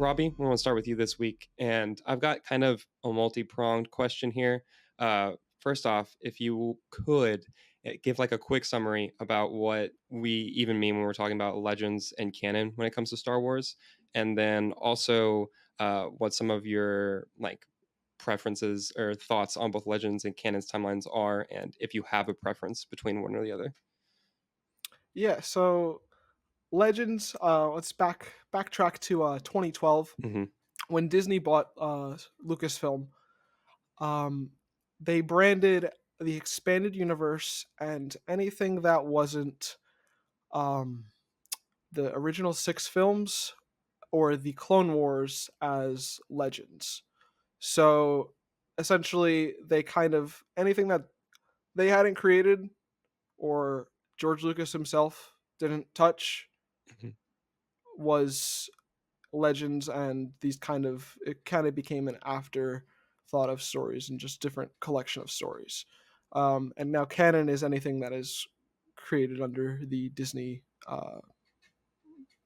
Robbie, I want to start with you this week, and I've got kind of a multi-pronged question here. First off, if you could give like a quick summary about what we even mean when we're talking about legends and canon when it comes to Star Wars, and then also what some of your like preferences or thoughts on both legends and canon's timelines are, and if you have a preference between one or the other. Yeah, so Legends, let's backtrack to 2012 Hmm. when Disney bought Lucasfilm. Um, they branded the expanded universe and anything that wasn't um, the original six films or the Clone Wars as Legends. So essentially, they kind of anything that they hadn't created or George Lucas himself didn't touch Hmm. was Legends, and it kind of became an afterthought of stories and just different collection of stories. And now canon is anything that is created under the Disney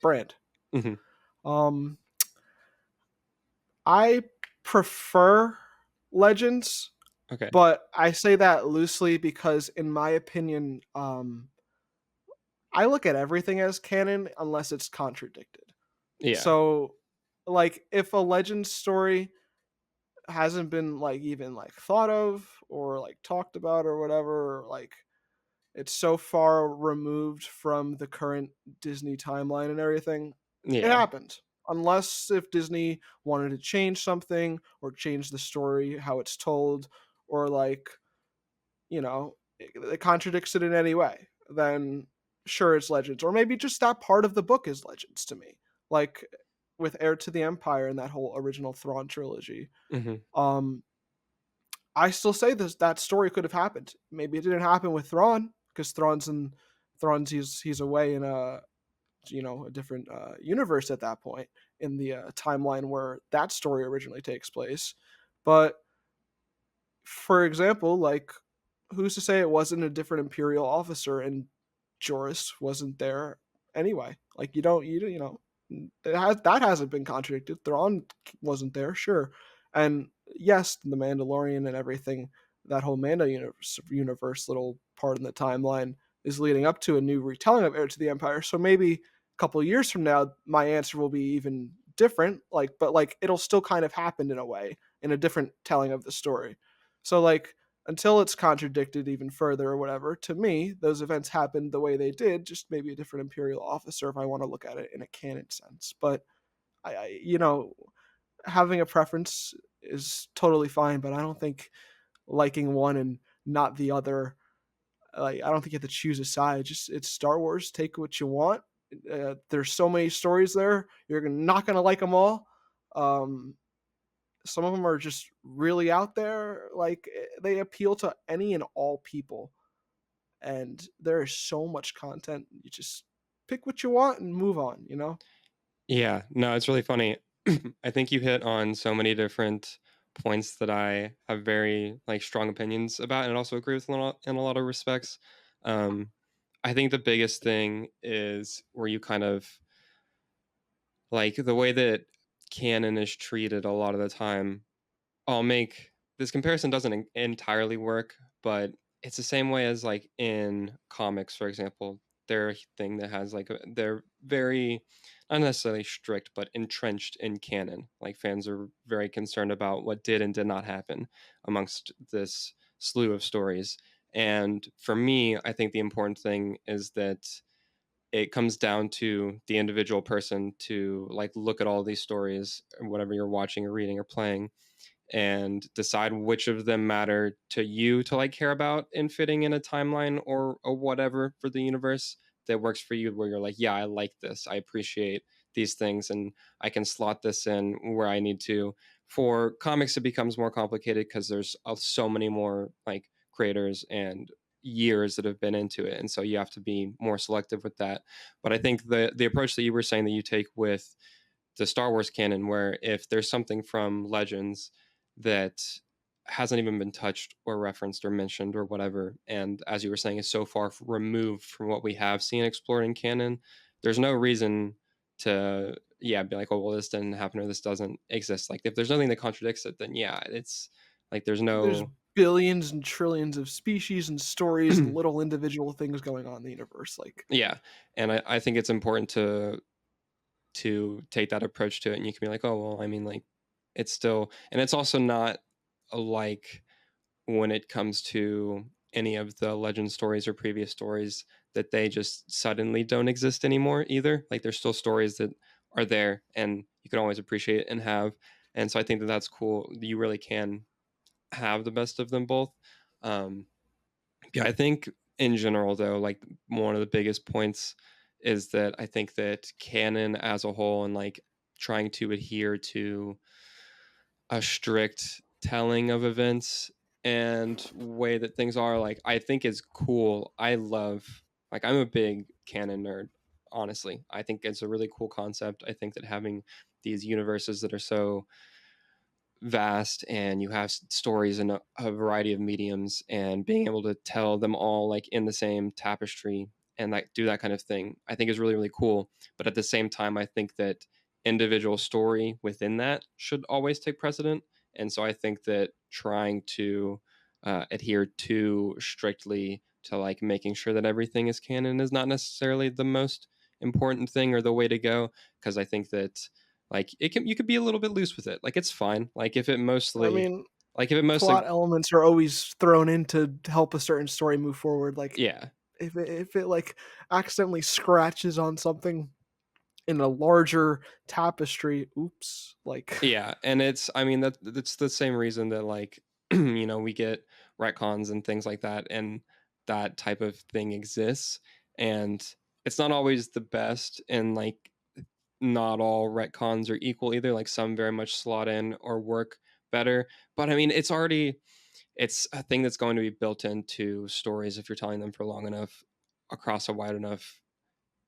brand. Hmm. Um, I prefer Legends, Okay. but I say that loosely because, in my opinion, I look at everything as canon unless it's contradicted. Yeah. So, like, if a Legends story hasn't been like even like thought of or like talked about or whatever, or, like it's so far removed from the current Disney timeline and everything, it Yeah. happened. Unless if Disney wanted to change something or change the story, how it's told, or like, it contradicts it in any way, then sure it's Legends. Or maybe just that part of the book is Legends to me. Like with Heir to the Empire and that whole original Thrawn trilogy. Hmm. Um, I still say this that story could have happened. Maybe it didn't happen with Thrawn because Thrawn's he's away in a different universe at that point in the timeline where that story originally takes place. But for example, like who's to say it wasn't a different Imperial officer and Joris wasn't there anyway? Like that hasn't been contradicted. Thrawn wasn't there, sure, and yes, the Mandalorian and everything, that whole Mando universe little part in the timeline is leading up to a new retelling of Heir to the Empire. So maybe a couple years from now, my answer will be even different. But like it'll still kind of happen in a way in a different telling of the story. So like until it's contradicted even further or whatever, to me, those events happened the way they did, just maybe a different Imperial officer if I want to look at it in a canon sense. But I having a preference is totally fine, but I don't think liking one and not the other, like, I don't think you have to choose a side. Just it's Star Wars. Take what you want. There's so many stories there. You're not gonna like them all. Um, some of them are just really out there. Like they appeal to any and all people, and there is so much content. You just pick what you want and move on. Yeah, no, it's really funny. I think you hit on so many different points that I have very like strong opinions about, and also agree with in a lot of respects. Um, I think the biggest thing is where you kind of like the way that canon is treated a lot of the time. I'll make this comparison doesn't entirely work, but it's the same way as like in comics, for example. They're a thing that has like they're very not necessarily strict, but entrenched in canon. Like fans are very concerned about what did and did not happen amongst this slew of stories. And for me, I think the important thing is that it comes down to the individual person to like look at all these stories, whatever you're watching or reading or playing, and decide which of them matter to you to like care about and fitting in a timeline or whatever for the universe that works for you, where you're like, yeah, I like this, I appreciate these things, and I can slot this in where I need to. For comics it becomes more complicated because there's so many more like creators and years that have been into it, and so you have to be more selective with that. But I think the approach that you were saying that you take with the Star Wars canon, where if there's something from Legends that hasn't even been touched or referenced or mentioned or whatever, and as you were saying, is so far removed from what we have seen explored in canon, there's no reason to yeah, be like, oh well, this didn't happen or this doesn't exist. Like if there's nothing that contradicts it, then yeah, it's like there's There's no billions and trillions of species and stories and little individual things going on in the universe, like yeah, and I think it's important to take that approach to it, and you can be like, oh well, I mean, like it's still, and it's also not like when it comes to any of the legend stories or previous stories that they just suddenly don't exist anymore either. Like there's still stories that are there and you can always appreciate and have. And so I think that that's cool. You really can have the best of them both. Um, yeah, I think in general though, like one of the biggest points is that I think that canon as a whole and like trying to adhere to a strict telling of events and way that things are like I think is cool. I love like I'm a big canon nerd, honestly. I think it's a really cool concept. I think that having these universes that are so vast and you have stories in a variety of mediums and being able to tell them all like in the same tapestry and like do that kind of thing I think is really really cool, but at the same time I think that individual story within that should always take precedent, and so I think that trying to adhere too strictly to like making sure that everything is canon is not necessarily the most important thing or the way to go, because I think that like it can you could be a little bit loose with it. Like it's fine. I mean, Like if it mostly plot elements are always thrown in to help a certain story move forward, like, yeah. if it, like, accidentally scratches on something in a larger tapestry, oops, like Yeah, and it's I mean that's the same reason that like you know we get retcons and things like that, and that type of thing exists, and it's not always the best, and like not all retcons are equal either. Like some very much slot in or work better, but I mean it's a thing that's going to be built into stories if you're telling them for long enough across a wide enough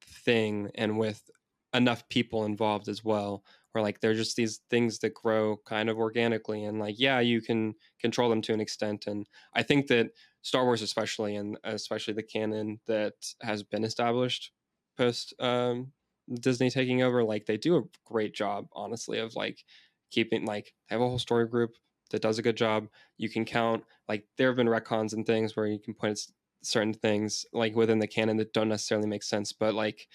thing and with enough people involved as well, where like they're just these things that grow kind of organically and like yeah you can control them to an extent, and I think that Star Wars especially, and especially the canon that has been established post Disney taking over, like they do a great job honestly of like keeping like have a whole story group that does a good job. You can count like there have been retcons and things where you can point at certain things like within the canon that don't necessarily make sense, but like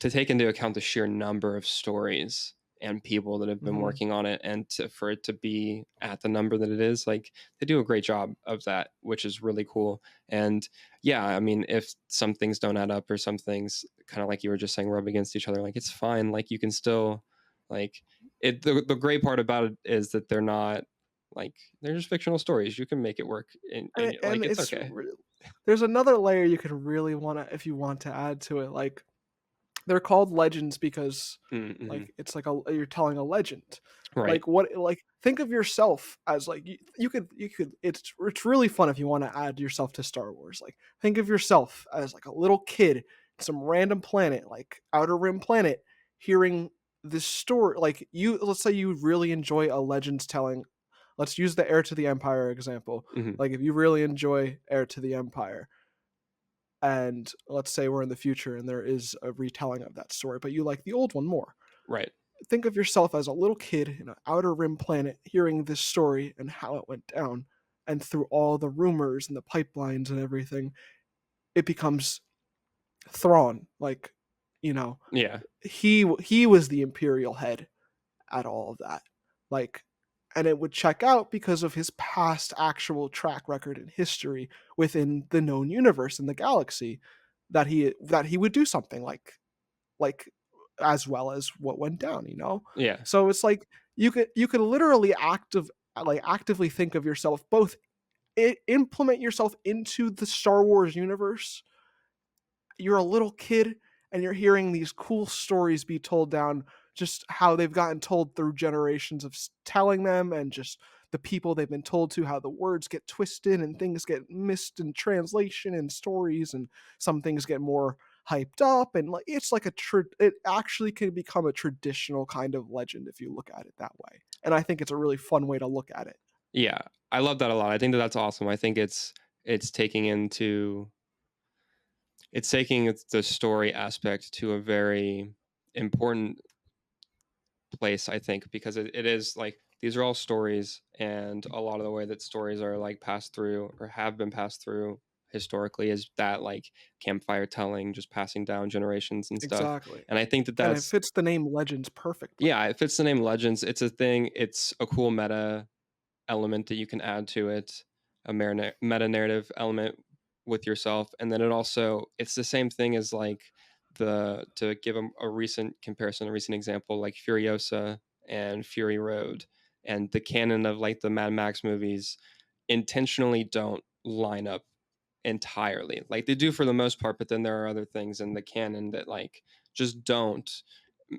to take into account the sheer number of stories and people that have been mhm. working on it, and for it to be at the number that it is, like they do a great job of that, which is really cool. And yeah, I mean if some things don't add up or some things kind of like you were just saying rub against each other, like it's fine, like you can still like it the great part about it is that they're not like they're just fictional stories, you can make it work in And like it's it's okay. there's another layer you could really wanna if you want to add to it, like, they're called legends because, Mm-hmm. like, it's like a you're telling a legend. Right. Like, what like, think of yourself as, like, you could it's really fun if you wanna add yourself to Star Wars, like, think of yourself as, like, a little kid, some random planet, like, Outer Rim planet, hearing this story like, let's say you really enjoy a legends telling. Let's use the Heir to the Empire example. Hmm. Like, if you really enjoy Heir to the Empire, and let's say we're in the future and there is a retelling of that story, but you like the old one more. Right. Think of yourself as a little kid in an outer rim planet hearing this story and how it went down. And through all the rumors and the pipelines and everything, it becomes Thrawn. Like, you know, Yeah. he was the Imperial head at all of that. Like, and it would check out because of his past actual track record in history within the known universe in the galaxy, that he would do something like as well as what went down, you know? Yeah. So it's like you could literally actively think of yourself both implement yourself into the Star Wars universe. You're a little kid and you're hearing these cool stories be told down, just how they've gotten told through generations of telling them, and just the people they've been told to, how the words get twisted and things get missed in translation and stories, and some things get more hyped up, and like it's like it actually can become a traditional kind of legend if you look at it that way, and I think it's a really fun way to look at it. Yeah, I love that a lot. I think that that's awesome. I think it's taking into it's taking the story aspect to a very important place, I think, because it is like these are all stories, and a lot of the way that stories are like passed through or have been passed through historically is that like campfire telling, just passing down generations and stuff. Exactly. And I think that And it that's, fits the name Legends perfectly. yeah, it fits the name Legends. It's a thing. It's a cool meta element that you can add to it, a meta narrative element with yourself, and then it's the same thing as like the to give a recent comparison, a recent example, like Furiosa and Fury Road, and the canon of like the Mad Max movies intentionally don't line up entirely. Like they do for the most part, but then there are other things in the canon that like just don't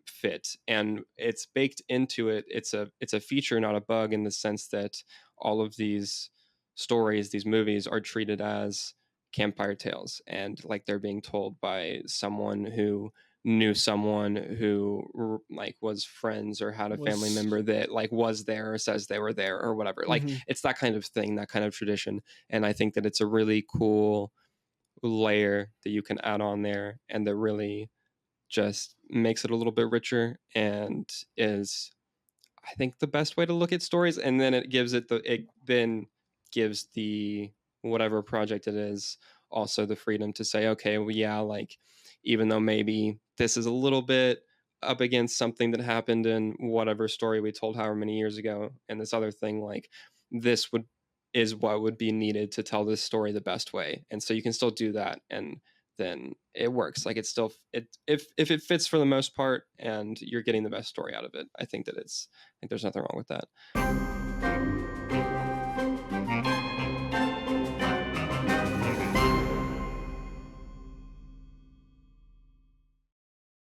fit, and it's baked into it. It's a feature, not a bug, in the sense that all of these stories, these movies are treated as campfire tales, and like they're being told by someone who knew someone who like was friends or had a family Was member that like was there or says they were there or whatever. Like Mhm. it's that kind of thing, that kind of tradition, and I think that it's a really cool layer that you can add on there, and that really just makes it a little bit richer, and is, I think, the best way to look at stories. And then it then gives the whatever project it is also the freedom to say, okay, well, yeah, like even though maybe this is a little bit up against something that happened in whatever story we told however many years ago, and this other thing, like this would is what would be needed to tell this story the best way. And so you can still do that, and then it works. Like it's still it if it fits for the most part and you're getting the best story out of it, I think there's nothing wrong with that.